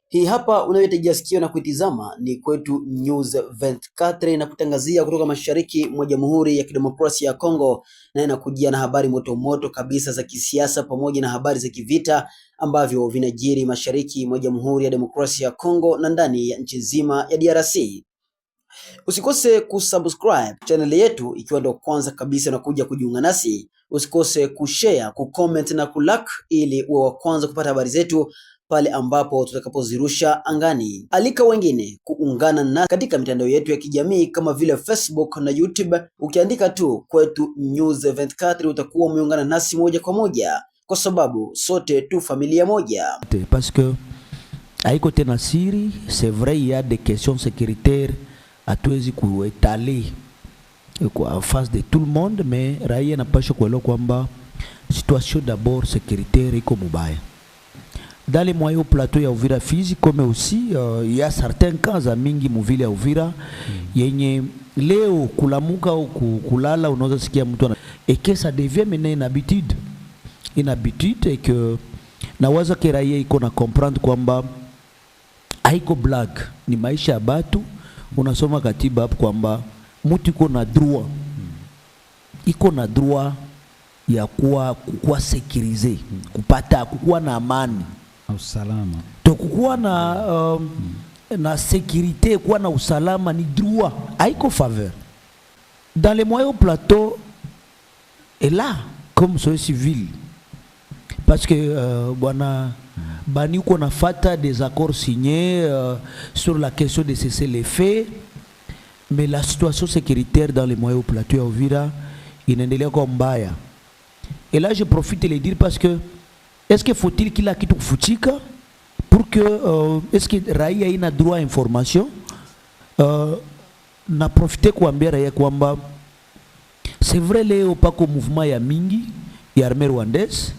Hii hapa unayotegea sikio na kuitizama ni Kwetu News 24 na kutangazia kutoka mashariki mwa Jamhuri ya Kidemokrasia ya Kongo, na inakujia na habari moto moto kabisa za kisiasa pamoja na habari za kivita ambavyo vinajiri mashariki mwa Jamhuri ya Demokrasia ya Kongo na ndani ya nchi nzima ya DRC. Usikose kusubscribe channel yetu ikiwa ndo kwanza kabisa na kuja kujiunga nasi. Usikose kushare, kucomment na kulike ili uwe wa kwanza kupata habari zetu pale ambapo tutakapozirusha angani. Alika wengine kuungana na katika mitandao yetu ya kijamii kama vile Facebook na YouTube. Ukiandika tu Kwetu News 24 utakuwa umeungana nasi moja kwa moja, kwa sababu sote tu familia moja. Parce que haiko tena siri, c'est vrai, il y a des questions sécuritaires hatuwezi kuetaler en face de tout le monde, mais raia napasha kuelewa kwamba situation d'abord sécuritaire iko mubaya dans les moyens plateau ya Uvira physique, comme aussi il y a certains cas za mingi muvile ya Uvira yenye leo kulamuka au kulala unaweza sikia mtu et que ça devient maintenant une habitude et que nawaza ke raia iko na comprendre kwamba haiko blague, ni maisha ya batu. Unasoma katiba hapo kwamba mtu iko na droit ya kuwa sécurisé, kupata kuwa na amani na usalama. To kuwa na sécurité, kuwa na usalama ni droit, haiko faveur. Dans les moyens plateau et là comme société civile, parce que bwana bani uko nafata des accords signés sur la question de cesser les faits, mais la situation sécuritaire dans les moyens plateau ya Uvira inaendelea kwa mbaya. Et là je profite de le dire parce que est-ce que faut-il kila kitu kufutika pour que est-ce que raia ina droit à information? Na profite kuambia raia kwamba c'est vrai leo pako mouvement ya mingi ya armée rwandaise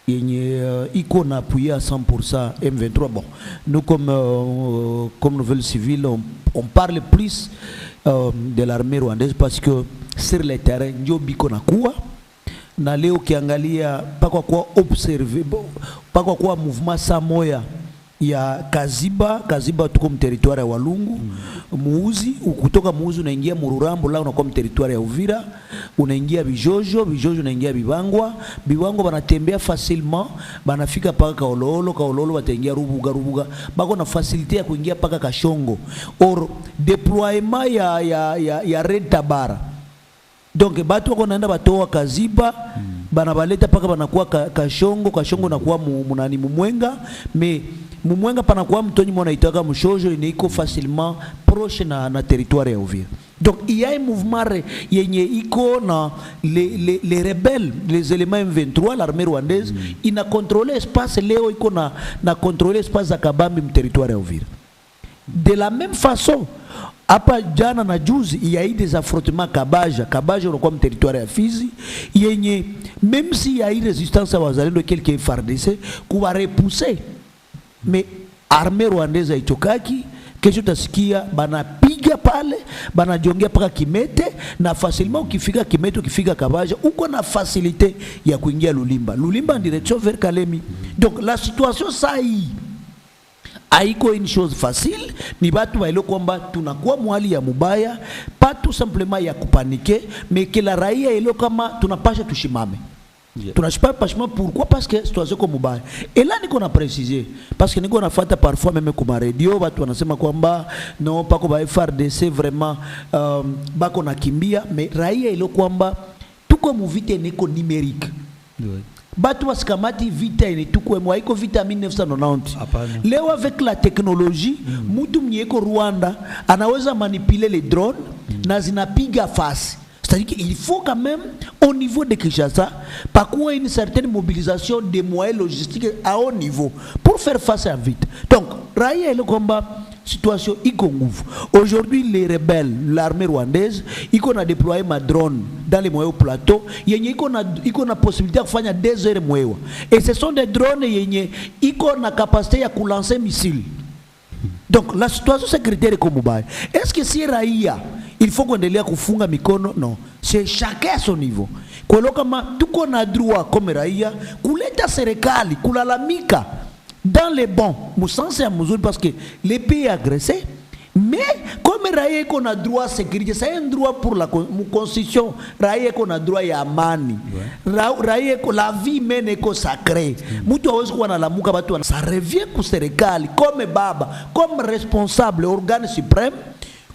yenye iko na appuyé à 100% M23. Bon, nous comme nouvelle civile on parle plus de l'armée rwandaise parce que sur le terrain ndio biko na kuwa na leo kiangalia pakwa kwa observer pakwa kwa mouvement samoya ya Kaziba tuko mteritoire ya Walungu. Muuzi ukutoka Muuzi unaingia Mururambo, la unakuwa mteritoire ya Uvira, unaingia Bijojo unaingia Bibangwa banatembea facilement, banafika paka Kaololo bataingia Rubuga bako na facilité ya kuingia paka Kashongo. Or déploiement ya Red Tabara, donc batu wako naenda batoa Kaziba banabaleta paka banakuwa Kashongo nakuwa munani Mumwenga, mais Mumwenga panakuwa mtoni mwana itaka Mshojo inaiko facilement proche na territoire ya Uvira. Donc il y a un mouvement yenye iko na les rebelles, les éléments M23, l'armée rwandaise ina contrôler espace leo iko na contrôler espace za Kabambi mu territoire ya Uvira. De la même façon hapa jana na juzi il y a eu des affrontements Kabaja unakuwa mu territoire ya Fizi yenye même si il y a eu résistance à wazalendo quelques FARDC kuwa repousser, mais armée rwandaise haitokaki. Kesho tasikia banapiga pale banajongea paka Kimete, na facilement ukifika Kimete ukifika Kabaja uko na facilité ya kuingia Lulimba en direction vers Kalemi. Donc la situation ça haiko une chose facile, ni batu bailo kwamba tunakuwa mwali ya mubaya, pas tout simplement ya kupaniquer, mais que la raia ilo kama tunapasha tushimame. Yeah. Tunashipashima pourquoi? Parce que situation comme mubaya. Et là niko na préciser parce que niko nafata parfois même kuma radio watu wanasema kwamba non pako ba FARDC vraiment bako nakimbia, mais raia ilo kwamba tuko muvite niko numérique. Yeah. Batu wasikamati vita ini tuko mwa iko vita 1990. Leo avec la technologie mtu mnyeko Rwanda anaweza manipuler les drones na zinapiga fasi. C'est-à-dire qu'il faut quand même, au niveau de Kinshasa, parcourir une certaine mobilisation des moyens logistiques à haut niveau pour faire face à vite. Donc, Raïa et le combat, situation iko nguvu. Aujourd'hui, les rebelles, l'armée rwandaise, iko na déployé ma drone dans les moyens plateau. Yenye iko na possibilité de faire des heures moyens. Et ce sont des drones yenye iko na capacité à lancer missiles. Donc, la situation sécuritaire est comme ça. Est-ce que si Raïa il faut kuendelea kufunga mikono? Non, c'est chacun à son niveau. Kwa hiyo kama tuko na droit comme raia kuleta serikali kulalamika dans les bons, mon sens c'est Mouzou parce que les pays agressés, mais comme raia qu'on a droit à sécurité, c'est un droit pour la constitution, raia qu'on a droit à amani, raia qu'on la vie mène est sacrée. Mutu awezi kuwa na lamuka batu, ça revient ku serikali comme baba, comme responsable organe suprême,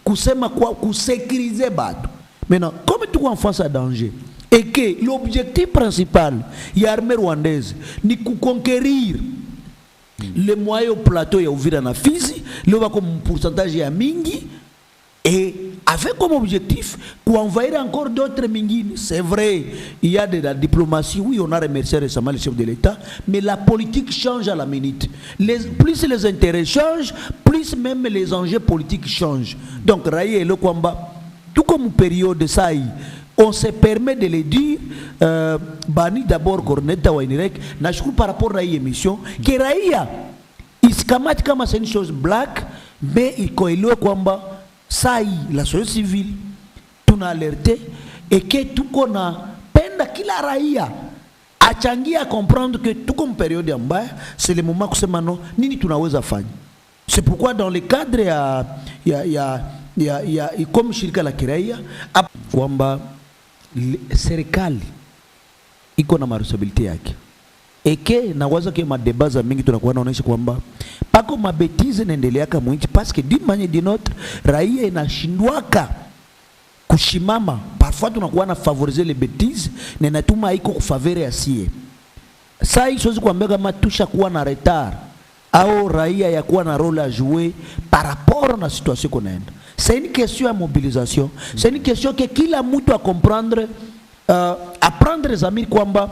kusema quoi, kusécuriser batu. Maintenant, comme tu es en face à danger, et que l'objectif principal, il y a l'armée rwandaise, ni conquérir le moyen plateau ya Uvira na Fizi, le va comme pourcentage ya mingi, et avec comme objectif envahir encore d'autres mingines. C'est vrai, il y a de la diplomatie, oui, on a remercié récemment le chef de l'État, mais la politique change à la minute. Plus les intérêts changent, plus même les enjeux politiques changent. Donc, Raïe et le combat, tout comme période de ça, on se permet de le dire, Bani d'abord, Corneta Wainirek, Nashkou par rapport à l'émission, que Raïa, il se kamati comme c'est une chose black, mais il coïle kwamba, ça y la société civile, tout a alerté, et que tout qu'on a, penda kila Raïa, a changi à comprendre que tout comme période en bas, c'est le moment que c'est maintenant, nini tu n'as pas. C'est pourquoi dans le cadre, il y a comme shirika la kiraia, kwamba serikali iko na responsabilité yake, eke nawaza ke madeba za mingi tunakuwa naonesha kwamba pako mabetize naendeleaka mwinchi parce que d'une manière d'une autre raia inashindwaka kushimama. Parfois tunakuwa na favoriser les bêtises na inatuma iko kufavere asie. Saa hii siwezi kuambia kama tusha kuwa na retard au raia ya kuwa na rôle à jouer par rapport na situation qu'on a. C'est une question à mobilisation. C'est une question que kila mtu à comprendre, apprendre les amis kwamba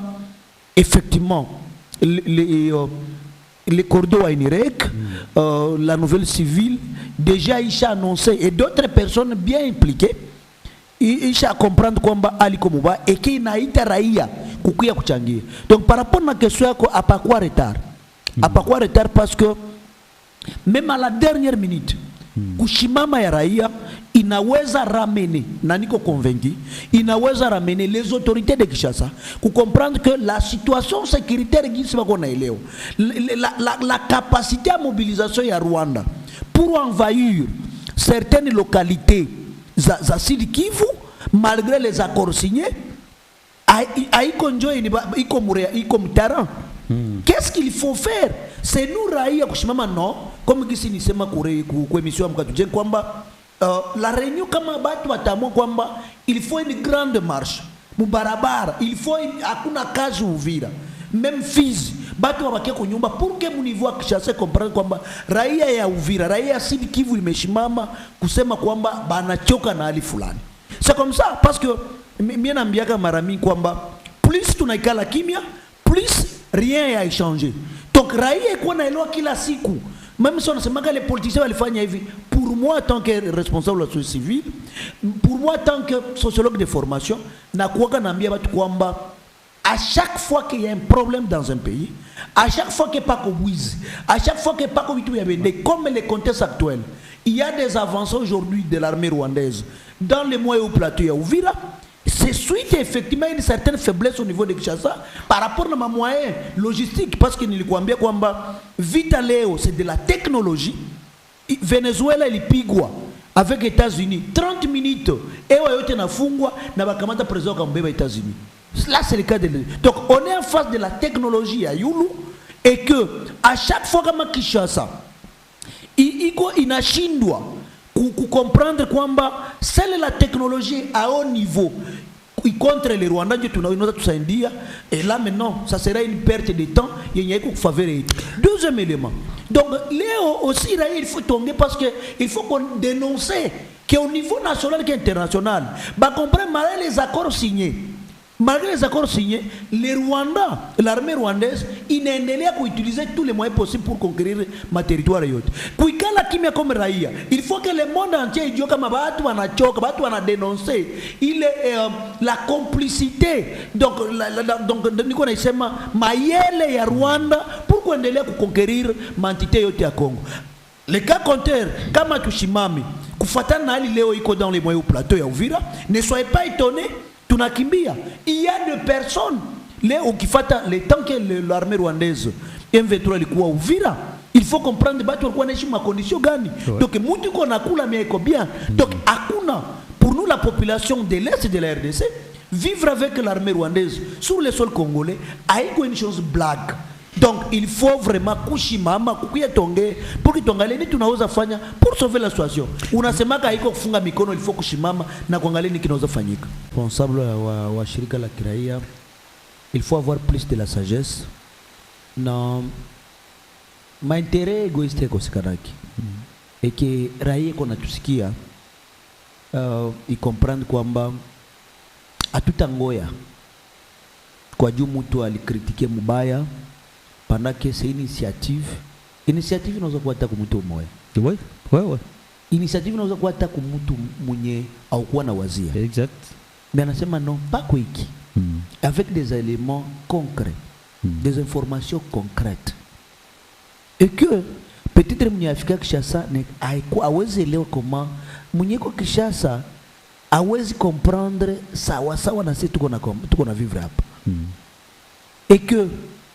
effectivement les cordeaux à Inirek, la nouvelle civile déjà il a annoncé et d'autres personnes bien impliquées, il a comprendre kwamba ali komuba et qu'il naita raia kukuya kuchangia. Donc par rapport à la question à pas quoi retard, à pas quoi retard parce que même à la dernière minute kushimama ya raia inaweza ramener, na niko convaincu, inaweza ramener les autorités de Kinshasa pour comprendre que la situation sécuritaire la capacité à mobilisation ya Rwanda pour envahir certaines localités za Sud Kivu malgré les accords signés iko mtaran. Qu'est-ce qu'il faut faire? C'est nous raia kushimama non, comme kisi nisema kwa émission mkatuje kwamba la réunion kama batu watamua kwamba il faut une grande marche mubarabara, il faut hakuna kazi Uvira même Fizi batu wabakie kunyumba pour que niveau Kinshasa comprendre kwamba raia ya Uvira, raia ya Sud Kivu imeshimama kusema kwamba banachoka na hali fulani. C'est comme ça parce que mimi naambiaka mara mingi kwamba plus tunaikala kimya plus rien n'a changé. Donc raia kwa naelewa kila siku. Même si on sait que les politiciens walifanya hivi, pour moi en tant que responsable de la société civile, pour moi en tant que sociologue de formation, na kuwaka naambia watu kwamba à chaque fois qu'il y a un problème dans un pays, à chaque fois qu'il n'y a pas de wiz, à chaque fois qu'il n'y a pas de comme les contextes actuels, il y a des avancées aujourd'hui de l'armée rwandaise dans les moyens au plateau à Uvira. C'est suite effectivement une certaine faiblesse au niveau de Kinshasa par rapport à ma moyens logistique parce que nilikuambia kwamba vita leo c'est de la technologie. Venezuela ilipigwa avec les États-Unis 30 minutes ewa yote nafungwa na bakamata président kambeba États-Unis. Là c'est le cas de donc on est en face de la technologie à Yulu et que à chaque fois kama Kinshasa iko inashindwa comprendre kwamba c'est la technologie à haut niveau contre les Rwandais tunaweza tusaidia et là maintenant ça sera une perte de temps yenye iko faveur. Deuxième élément, donc Léo aussi là il faut tomber parce que il faut qu'on dénonce qu'au niveau national et international bah comprendre malgré les accords signés. Malgré les accords signés, les Rwandais, l'armée rwandaise, inaendelea utiliser tous les moyens possibles pour conquérir ma territoire yote. Kuikala kimya comme raia, il faut que le monde entier idiot kama batu wanachoka, batu wanadénoncer. Il est la complicité. Donc niko naisema mayele ya Rwanda pour kuendelea kuconquérir mantité yote ya Congo. Les cas contraires, kama tushimami, kufuatana na hali leo iko dans les moyens au plateau ya Uvira, ne soyez pas étonnés. Tunakimbia. Il y a des personnes, les temps que l'armée rwandaise M23 ilikuwa Uvira. Il faut comprendre batu walikuwa naishi ma condition gani. Donc mtu iko nakula mais iko bien. Donc hakuna pour nous la population de l'Est de la RDC vivre avec l'armée rwandaise sur le sol congolais haiko une chose blague. Donc il faut vraiment kushimama kukuya tonge pour que tuangalie ni tunaweza fanya pour sauver la situation. Unasemaka haiko kufunga mikono, il faut kushimama na kuangalia ni kinaweza fanyika. Responsable wa shirika la kiraia, il faut avoir plus de la sagesse na maintérêt égoïste yako sikanaki. Et que raia kona tusikia i comprendre kwamba atutangoya kwa juu mtu alikritike mubaya pendant que c'est initiative inaweza kuwa hata kumtu mmoja. Ouais. Initiative inaweza kuwa hata kumtu mwenye au kuwa na wazia. Exact. Mais anasema non, pas kwa hiki. Avec des éléments concrets, des informations concrètes. Et que peut-être mwenye afika Kishasa hawezi elewa comment mwenye kwa Kishasa hawezi comprendre sawa na sisi tuko na vivre hapa. Et que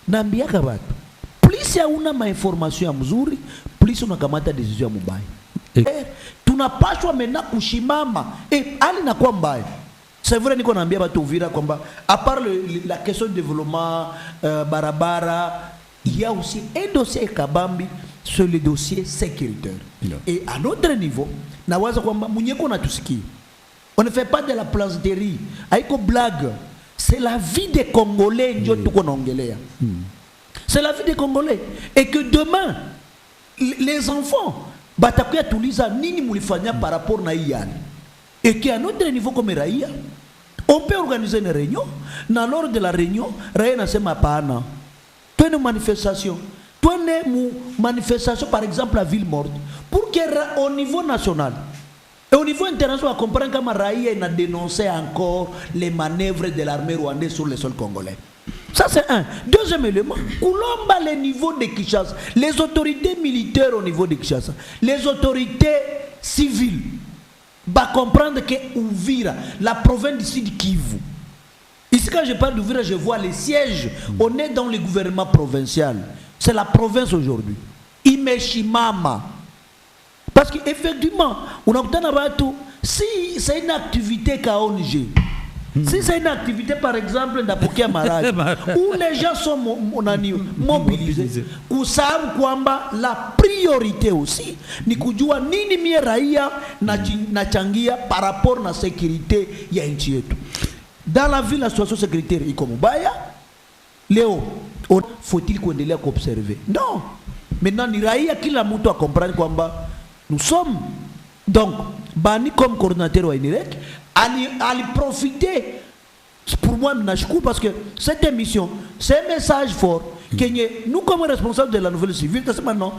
naambiaka watu plus hauna mainformation ya mzuri, plus unakamata decision ya mubaya. Tunapashwa mena kushimama. Ali na kwa mbaya. C'est vrai niko naambia watu Uvira kwamba à part la question de développement barabara, il y a aussi un dossier kabambi sur le dossier sécuritaire. Et à notre niveau, nawaza kwamba mwenyeko natusikia. On ne fait pas de la plaisanterie. Haiko blague. C'est la vie des Congolais ndio tuko naongelea. C'est la vie des Congolais. Et que demain, les enfants, batakuya tuliza nini mulifanya par rapport na iyani. Et qu'à notre niveau comme raia, on peut organiser une réunion. Na lors de la réunion, raia nasema hapana. Twende manifestation. Twende manifestation par exemple à Ville Morte. Pour que au niveau national, et au niveau international, on comprend que Raïa a dénoncé encore les manœuvres de l'armée rwandaise sur le sol congolais. Ça c'est un. Deuxième élément, Koulomba les niveaux de Kinshasa, les autorités militaires au niveau de Kinshasa, les autorités civiles, va comprendre que Uvira, la province du Sud Kivu. Ici quand je parle d'Uvira, je vois les sièges. On est dans le gouvernement provincial. C'est la province aujourd'hui. Imeshimama. Parce qu'effectivement, on a si c'est une activité KONG, si c'est une activité par exemple d'Apokia Marad, où les gens sont mobilisés, où savent kwamba la priorité aussi, ni kujua nini mie raia na changia par rapport na sécurité ya nchi yetu. Dans la ville, la situation sécuritaire est comme Baya. Léo, faut-il kuendelea observer? Non. Maintenant, ni raia kila mtu a comprendre kwamba nous sommes donc bani comme coordinateur wa INIREC, ali profiter. Pour moi, je parce que cette émission, c'est un message fort que nous, comme responsables de la nouvelle civile, maintenant,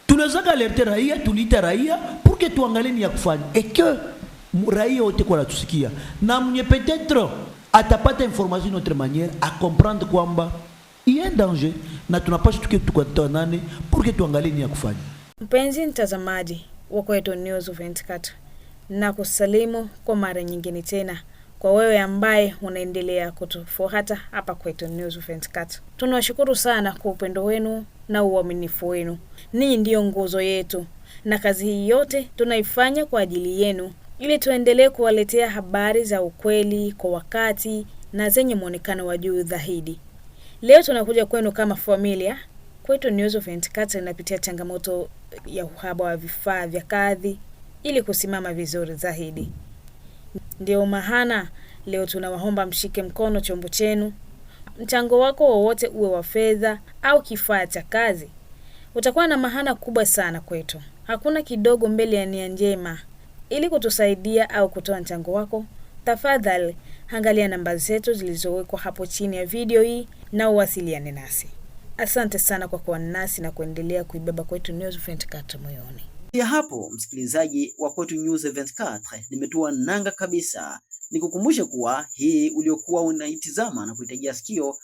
tous les gens alertés raia, tous les raia, pour que tu angalé ni yakufanya et que raia ote kwa la tusikia. Na mwenye peut-être atapata information d'une autre manière à comprendre kwamba il y a un danger na tunapaswa tukitanane pour que tu angalé ni yakufanya. Mpenzi mtazamaji wa Kwetu News 24, na kusalimu kwa mara nyingine tena kwa wewe ambaye unaendelea kutufuata hapa Kwetu News 24. Tunawashukuru sana kwa upendo wenu na uaminifu wenu. Ninyi ndio nguzo yetu na kazi hii yote tunaifanya kwa ajili yenu ili tuendelee kuwaletea habari za ukweli kwa wakati na zenye muonekano wa juu zaidi. Leo tunakuja kwenu kama familia. Kwetu News 24 inapitia changamoto ya uhaba wa vifaa vya kazi ili kusimama vizuri zaidi. Ndio maana leo tunawaomba mshike mkono chombo chenu. Mchango wako wowote uwe wa fedha au kifaa cha kazi utakuwa na maana kubwa sana kwetu. Hakuna kidogo mbele ya nia njema. Ili kutusaidia au kutoa mchango wako, tafadhali angalia namba zetu zilizowekwa hapo chini ya video hii na uwasiliane nasi. Asante sana kwa kuwa nasi na kuendelea kuibeba Kwetu News 24 moyoni. Ya hapo msikilizaji wa Kwetu News 24, nimetua nanga kabisa. Nikukumbushe kuwa hii uliokuwa unaitizama na kuitegea sikio